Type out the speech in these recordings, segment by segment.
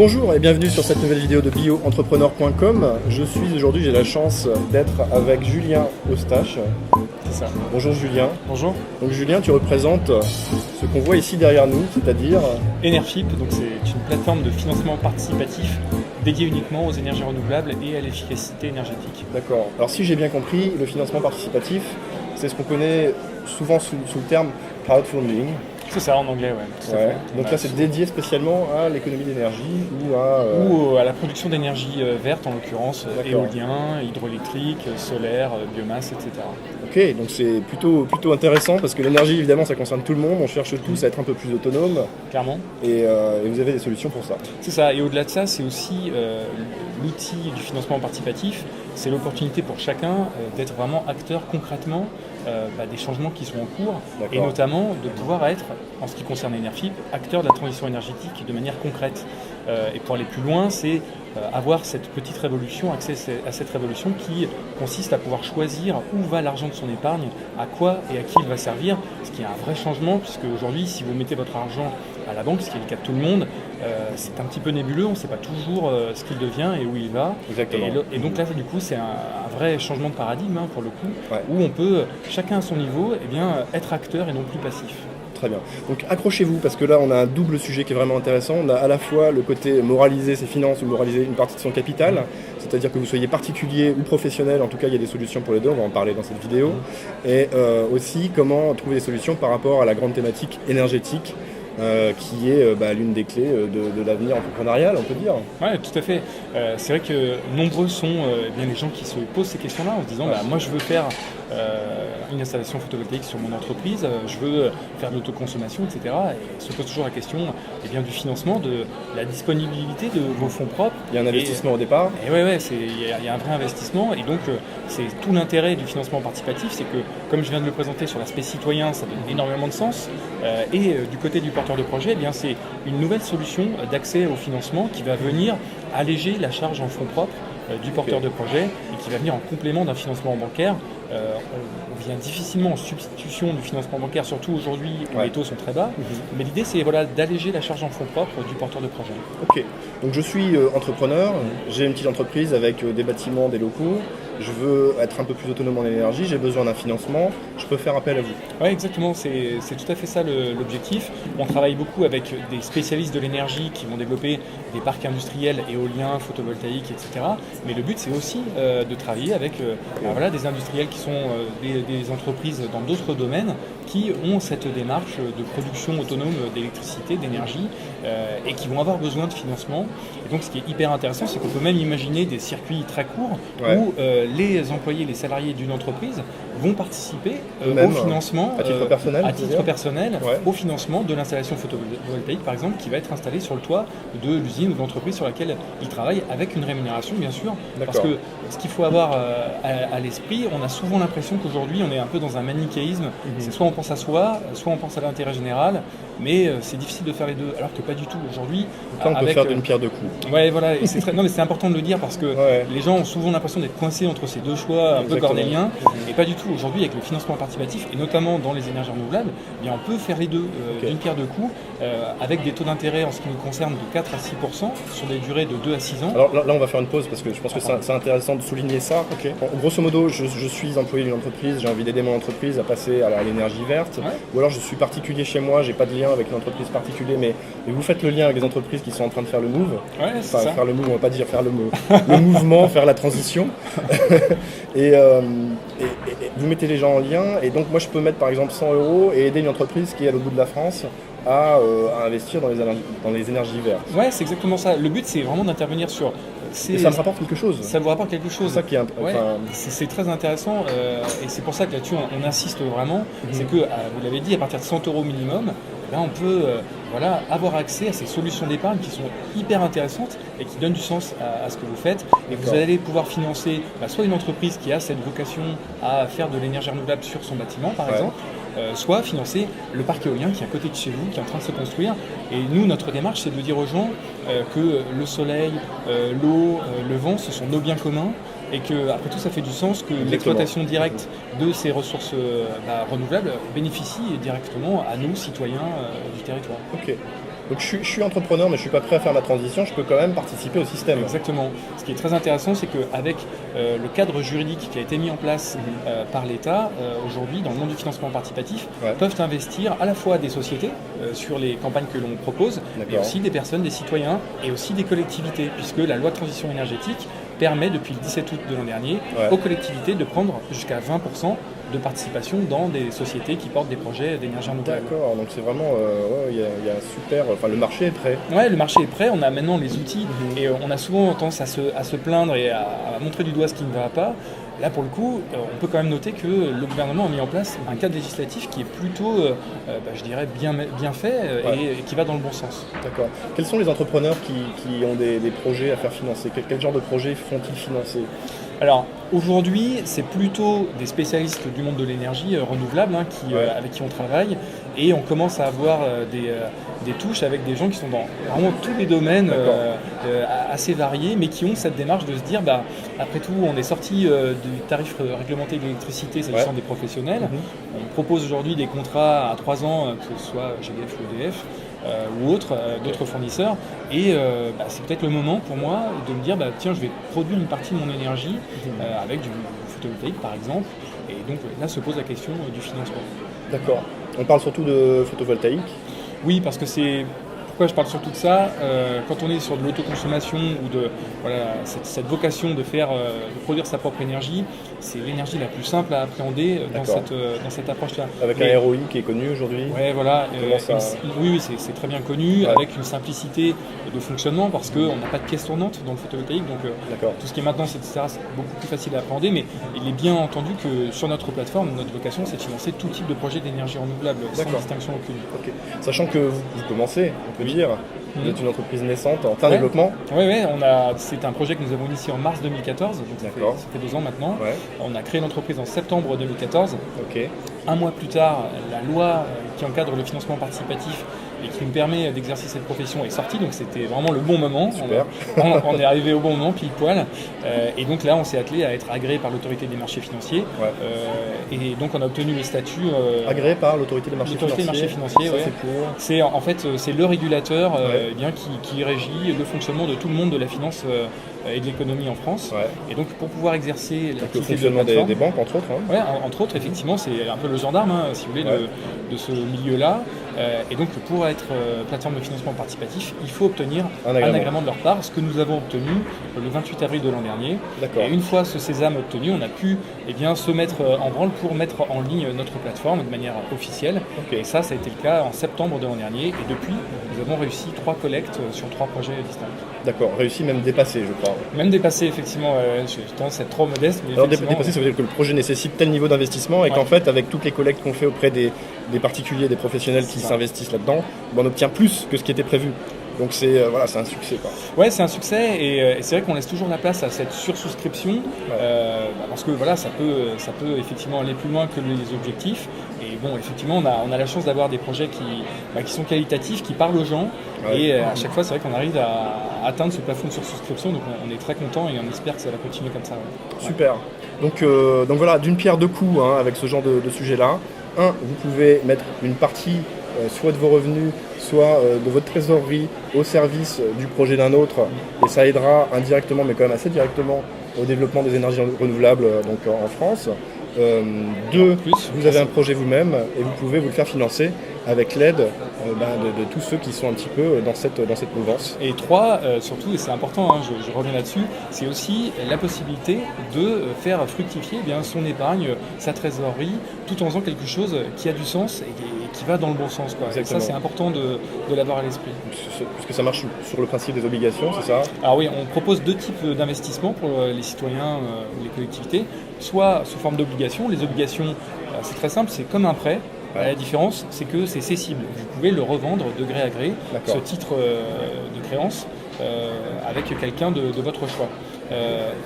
Bonjour et bienvenue sur cette nouvelle vidéo de bioentrepreneur.com. J'ai la chance d'être avec Julien Eustache. C'est ça. Bonjour Julien. Bonjour. Donc Julien, tu représentes ce qu'on voit ici derrière nous, c'est-à-dire Enerfip, donc c'est une plateforme de financement participatif dédiée uniquement aux énergies renouvelables et à l'efficacité énergétique. D'accord. Alors si j'ai bien compris, le financement participatif, c'est ce qu'on connaît souvent sous le terme crowdfunding. C'est ça en anglais, ouais. Tout à fait. Donc là, c'est dédié spécialement à l'économie d'énergie ou à la production d'énergie verte, en l'occurrence D'accord. éolien, hydroélectrique, solaire, biomasse, etc. Ok, donc c'est plutôt intéressant parce que l'énergie, évidemment, ça concerne tout le monde. On cherche tous à être un peu plus autonome Clairement. et vous avez des solutions pour ça. C'est ça. Et au-delà de ça, c'est aussi l'outil du financement participatif. C'est l'opportunité pour chacun d'être vraiment acteur concrètement des changements qui sont en cours D'accord. et notamment de pouvoir être, en ce qui concerne Enerfip, acteur de la transition énergétique de manière concrète. Et pour aller plus loin, c'est avoir cette petite révolution, accès à cette révolution qui consiste à pouvoir choisir où va l'argent de son épargne, à quoi et à qui il va servir, ce qui est un vrai changement puisque aujourd'hui, si vous mettez votre argent à la banque, ce qui est le cas de tout le monde, c'est un petit peu nébuleux, on ne sait pas toujours ce qu'il devient et où il va. Exactement. Et donc là, du coup, c'est un vrai changement de paradigme pour le coup, Ouais. où on peut, chacun à son niveau, être acteur et non plus passif. Très bien. Donc accrochez-vous parce que là on a un double sujet qui est vraiment intéressant. On a à la fois le côté moraliser ses finances ou moraliser une partie de son capital, c'est-à-dire que vous soyez particulier ou professionnel, en tout cas il y a des solutions pour les deux, on va en parler dans cette vidéo. Et aussi comment trouver des solutions par rapport à la grande thématique énergétique qui est l'une des clés de l'avenir entrepreneurial, on peut dire. Oui, tout à fait. C'est vrai que nombreux sont les gens qui se posent ces questions-là en se disant moi je veux faire une installation photovoltaïque sur mon entreprise, je veux faire de l'autoconsommation, etc. Et se pose toujours la question du financement, de la disponibilité de vos fonds propres. Il y a un investissement au départ. Et il y a un vrai investissement et donc c'est tout l'intérêt du financement participatif, c'est que comme je viens de le présenter sur l'aspect citoyen, ça donne énormément de sens. Du côté du porteur de projet, c'est une nouvelle solution d'accès au financement qui va venir alléger la charge en fonds propres du porteur de projet et qui va venir en complément d'un financement bancaire. On vient difficilement en substitution du financement bancaire, surtout aujourd'hui où les taux sont très bas. Mais l'idée, c'est d'alléger la charge en fonds propres du porteur de projet. Ok, donc je suis entrepreneur, j'ai une petite entreprise avec des bâtiments, des locaux, je veux être un peu plus autonome en énergie, j'ai besoin d'un financement, je peux faire appel à vous. Oui, exactement, c'est tout à fait ça l'objectif. On travaille beaucoup avec des spécialistes de l'énergie qui vont développer des parcs industriels, éoliens, photovoltaïques, etc. Mais le but, c'est aussi de travailler avec des industriels qui sont des entreprises dans d'autres domaines qui ont cette démarche de production autonome d'électricité, d'énergie et qui vont avoir besoin de financement. Et donc ce qui est hyper intéressant, c'est qu'on peut même imaginer des circuits très courts où les employés, les salariés d'une entreprise vont participer au financement à titre personnel, au financement de l'installation photovoltaïque par exemple qui va être installée sur le toit de l'usine ou de l'entreprise sur laquelle ils travaillent avec une rémunération bien sûr. Parce que ce qu'il faut avoir à l'esprit, on a souvent l'impression qu'aujourd'hui on est un peu dans un manichéisme, c'est soit on pense à soi, soit on pense à l'intérêt général, mais c'est difficile de faire les deux, alors que pas du tout aujourd'hui. On peut faire d'une pierre deux coups. Ouais, voilà, et mais c'est important de le dire parce que les gens ont souvent l'impression d'être coincés entre ces deux choix un peu cornéliens, et pas du tout. Aujourd'hui, avec le financement participatif, et notamment dans les énergies renouvelables, on peut faire les deux d'une pierre deux coups, avec des taux d'intérêt en ce qui nous concerne de 4 à 6% sur des durées de 2 à 6 ans. Alors là, on va faire une pause parce que je pense que c'est intéressant de souligner ça. Bon, grosso modo, je suis employé d'une entreprise, j'ai envie d'aider mon entreprise à passer à l'énergie verte, ou alors je suis particulier chez moi, j'ai pas de lien avec une entreprise particulière, mais vous faites le lien avec des entreprises qui sont en train de faire le move. Faire le move, on va pas dire faire le mouvement, faire la transition. et vous mettez les gens en lien, et donc moi je peux mettre par exemple 100 € et aider une entreprise qui est à l'autre bout de la France à investir dans les énergies vertes. Ouais, c'est exactement ça. Le but, c'est vraiment d'intervenir sur... Et ça me rapporte quelque chose. Ça vous rapporte quelque chose. C'est ça qui est c'est très intéressant et c'est pour ça que là-dessus on insiste vraiment. C'est que, vous l'avez dit, à partir de 100 € minimum, là on peut avoir accès à ces solutions d'épargne qui sont hyper intéressantes et qui donnent du sens à ce que vous faites. Et vous allez pouvoir financer soit une entreprise qui a cette vocation à faire de l'énergie renouvelable sur son bâtiment par exemple, soit financer le parc éolien qui est à côté de chez vous, qui est en train de se construire. Et nous, notre démarche, c'est de dire aux gens que le soleil, l'eau, le vent, ce sont nos biens communs et que, après tout, ça fait du sens que l'exploitation directe de ces ressources renouvelables bénéficie directement à nous, citoyens du territoire. Ok. Donc je suis entrepreneur, mais je ne suis pas prêt à faire ma transition, je peux quand même participer au système. Exactement. Ce qui est très intéressant, c'est qu'avec le cadre juridique qui a été mis en place par l'État, aujourd'hui, dans le monde du financement participatif, peuvent investir à la fois des sociétés sur les campagnes que l'on propose, mais aussi des personnes, des citoyens et aussi des collectivités, puisque la loi de transition énergétique permet depuis le 17 août de l'an dernier aux collectivités de prendre jusqu'à 20% de participation dans des sociétés qui portent des projets d'énergie renouvelable. D'accord, donc c'est vraiment, il y a un super, enfin le marché est prêt. Ouais, le marché est prêt, on a maintenant les outils et on a souvent tendance à se plaindre et à montrer du doigt ce qui ne va pas. Là, pour le coup, on peut quand même noter que le gouvernement a mis en place un cadre législatif qui est plutôt, je dirais, bien fait et qui va dans le bon sens. D'accord. Quels sont les entrepreneurs qui ont des projets à faire financer? Quel genre de projets font-ils financer? Alors, aujourd'hui, c'est plutôt des spécialistes du monde de l'énergie renouvelable avec qui on travaille et on commence à avoir des touches avec des gens qui sont dans vraiment tous les domaines assez variés, mais qui ont cette démarche de se dire, après tout, on est sorti du tarif réglementé de l'électricité s'agissant des professionnels. On propose aujourd'hui des contrats à 3 ans, que ce soit GDF ou EDF, ou d'autres fournisseurs. Et c'est peut-être le moment pour moi de me dire, tiens, je vais produire une partie de mon énergie avec du photovoltaïque, par exemple. Et donc là se pose la question du financement. D'accord. On parle surtout de photovoltaïque? Oui, parce que c'est... Pourquoi je parle surtout de ça? Quand on est sur de l'autoconsommation ou de cette vocation de produire sa propre énergie, c'est l'énergie la plus simple à appréhender dans cette approche-là. Avec un ROI qui est connu aujourd'hui? Oui, voilà. Oui, c'est très bien connu, avec une simplicité de fonctionnement, parce qu'on n'a pas de caisse tournante dans le photovoltaïque, donc tout ce qui est maintenance, etc., c'est beaucoup plus facile à appréhender, mais il est bien entendu que sur notre plateforme, notre vocation, c'est de financer tout type de projet d'énergie renouvelable, sans distinction aucune. Okay. Sachant que vous commencez, on peut dire, vous êtes une entreprise naissante en plein développement. Oui, c'est un projet que nous avons initié en mars 2014, donc ça fait 2 ans maintenant. On a créé l'entreprise en septembre 2014. Un mois plus tard, la loi qui encadre le financement participatif et qui nous permet d'exercer cette profession est sortie, donc c'était vraiment le bon moment. Super. On est arrivé au bon moment, pile poil. Et donc là, on s'est attelé à être agréé par l'autorité des marchés financiers. Et donc on a obtenu le statut... agréé par l'autorité des marchés financiers. C'est le régulateur qui régit le fonctionnement de tout le monde de la finance et de l'économie en France. Et donc pour pouvoir exercer le fonctionnement des banques, entre autres. Entre autres, effectivement, c'est un peu le gendarme, si vous voulez, de ce milieu-là. Et donc pour être plateforme de financement participatif, il faut obtenir un agrément de leur part, ce que nous avons obtenu le 28 avril de l'an dernier. Et une fois ce sésame obtenu, on a pu se mettre en branle pour mettre en ligne notre plateforme de manière officielle. Et ça a été le cas en septembre de l'an dernier. Et depuis, nous avons réussi 3 collectes sur 3 projets distincts. D'accord, réussi, même dépassé, je crois. Même dépassé, effectivement. J'ai tendance à être trop modeste. Mais alors dépassé, ça veut dire que le projet nécessite tel niveau d'investissement et qu'en fait, avec toutes les collectes qu'on fait auprès des particuliers, des professionnels qui s'investissent là-dedans, on obtient plus que ce qui était prévu. Donc c'est un succès. Ouais, c'est un succès et c'est vrai qu'on laisse toujours la place à cette sursouscription parce que ça peut effectivement aller plus loin que les objectifs. Et bon, effectivement, on a la chance d'avoir des projets qui sont qualitatifs, qui parlent aux gens. Et à chaque fois, c'est vrai qu'on arrive à atteindre ce plafond de sursouscription. Donc on est très content et on espère que ça va continuer comme ça. Super. Donc voilà, d'une pierre deux coups avec ce genre de sujet-là. Vous pouvez mettre une partie soit de vos revenus, soit de votre trésorerie au service du projet d'un autre, et ça aidera indirectement, mais quand même assez directement, au développement des énergies renouvelables en France. 2, vous avez un projet vous-même et vous pouvez vous le faire financer avec l'aide de tous ceux qui sont un petit peu dans cette mouvance. Et 3, surtout, et c'est important, je reviens là-dessus, c'est aussi la possibilité de faire fructifier son épargne, sa trésorerie, tout en faisant quelque chose qui a du sens et qui va dans le bon sens. Et ça, c'est important de l'avoir à l'esprit. Puisque ça marche sur le principe des obligations, c'est ça? Alors oui, on propose 2 types d'investissements pour les citoyens ou les collectivités, soit sous forme d'obligations. Les obligations, c'est très simple, c'est comme un prêt. La différence, c'est que c'est cessible. Vous pouvez le revendre de gré à gré, ce titre de créance, avec quelqu'un de votre choix.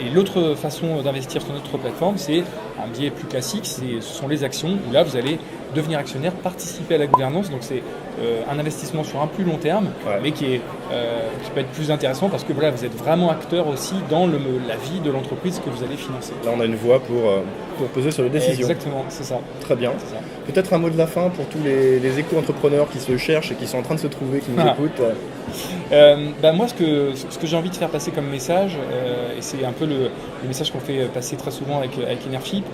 Et l'autre façon d'investir sur notre plateforme, c'est un biais plus classique, ce sont les actions, où là vous allez devenir actionnaire, participer à la gouvernance. Donc c'est un investissement sur un plus long terme, mais qui peut être plus intéressant parce que voilà, vous êtes vraiment acteur aussi dans la vie de l'entreprise que vous allez financer. Là, on a une voix pour peser sur les décisions. Exactement, c'est ça. Très bien. Peut-être un mot de la fin pour tous les éco-entrepreneurs qui se cherchent et qui sont en train de se trouver, qui nous écoutent. Moi, ce que j'ai envie de faire passer comme message, et c'est un peu le message qu'on fait passer très souvent avec Enership,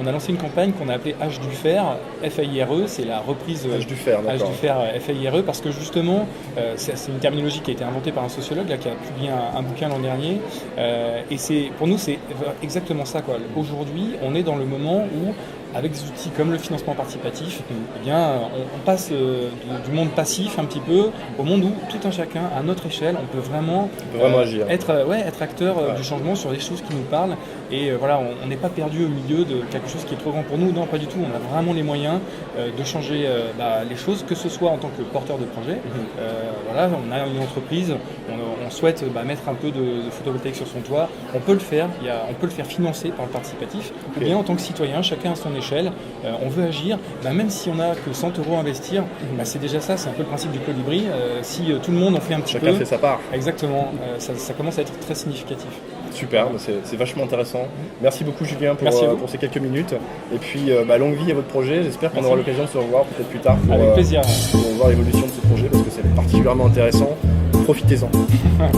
on a lancé une campagne qu'on a appelée H du Fer, F-A-I-R-E, c'est la reprise H du Fer, d'accord. H du Fer, F-A-I-R-E, parce que justement, c'est une terminologie qui a été inventée par un sociologue là, qui a publié un bouquin l'an dernier, et pour nous, c'est exactement ça, quoi. Aujourd'hui, on est dans le moment où avec des outils comme le financement participatif, eh bien, on passe du monde passif un petit peu au monde où tout un chacun, à notre échelle, on peut vraiment agir. Être acteur du changement sur des choses qui nous parlent. Et voilà, on n'est pas perdu au milieu de quelque chose qui est trop grand pour nous. Non, pas du tout. On a vraiment les moyens de changer les choses, que ce soit en tant que porteur de projet. Voilà, on a une entreprise, on souhaite mettre un peu de photovoltaïque sur son toit. On peut le faire. On peut le faire financer par le participatif. Ou bien en tant que citoyen, chacun à son échelle, on veut agir. Même si on n'a que 100 € à investir, c'est déjà ça. C'est un peu le principe du colibri. Si tout le monde en fait un petit peu, chacun fait sa part. Exactement. Ça commence à être très significatif. Super, c'est vachement intéressant. Merci beaucoup Julien pour ces quelques minutes. Et puis longue vie à votre projet. J'espère qu'on aura l'occasion de se revoir peut-être plus tard avec plaisir. Pour voir l'évolution de ce projet parce que c'est particulièrement intéressant. Profitez-en.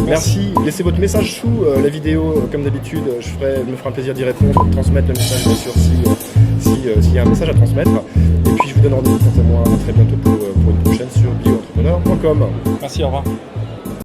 Merci. Laissez votre message sous la vidéo comme d'habitude. Je me ferai un plaisir d'y répondre, de transmettre le message bien sûr s'il y a un message à transmettre. Et puis je vous donne rendez-vous quant à moi très bientôt pour une prochaine sur bioentrepreneur.com. Merci, au revoir.